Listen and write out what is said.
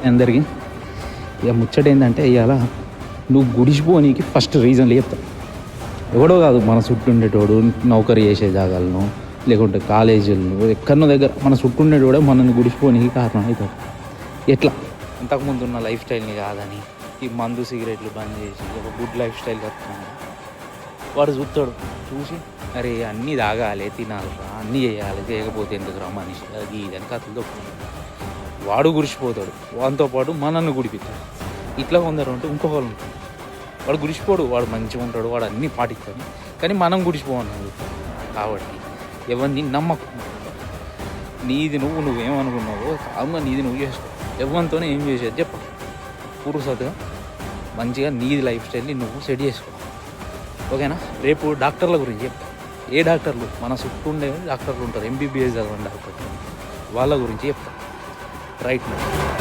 అందరికీ ఇక ముచ్చట ఏంటంటే ఇవాళ నువ్వు గుడిసిపోనీకి ఫస్ట్ రీజన్లు చెప్తావు. ఎవడో కాదు, మన చుట్టూ ఉండేటోడు, నౌకరీ చేసే జాగాలను, లేకుంటే కాలేజీలను, ఎక్కడో దగ్గర మన చుట్టూ ఉండేటోడే మనల్ని గుడిసిపోనీకి కారణం అవుతాడు. ఎట్లా? అంతకుముందు ఉన్న లైఫ్ స్టైల్ని కాదని ఈ మందు సిగరెట్లు బంద్ చేసి ఒక గుడ్ లైఫ్ స్టైల్ కట్టుకున్నాడు. వాడు చూస్తాడు, చూసి అరే అన్నీ తాగాలి, తినాలి, అన్నీ చేయాలి, చేయకపోతే ఎందుకు రా మనిషి, అది ఇదని కథలు దొక్కుతాడు. వాడు గుడిసిపోతాడు, వాడితో పాటు మనల్ని గుడిపిస్తాడు. ఇట్లా కొందరు ఉంటే ఇంకొకరు ఉంటాడు, వాడు గుడిసిపోడు, వాడు మంచిగా ఉంటాడు, వాడు అన్నీ పాటిస్తాడు, కానీ మనం గుడిసిపోవన్నాడు. కాబట్టి ఎవరిని నమ్మకు, నీది నువ్వేమనుకున్నావో కావుగా నీది నువ్వు చేసుకో. ఎవరితోనే ఏం చేసేది చెప్ప, పురుషతగా మంచిగా నీది లైఫ్ స్టైల్ని నువ్వు సెట్ చేసుకో. ఓకేనా? రేపు డాక్టర్ల గురించి చెప్తా. ఏ డాక్టర్లు మన చుట్టూ ఉండే డాక్టర్లు ఉంటారు, ఎంబీబీఎస్ చదవండి డాక్టర్లు, వాళ్ళ గురించి చెప్తా. రైట్.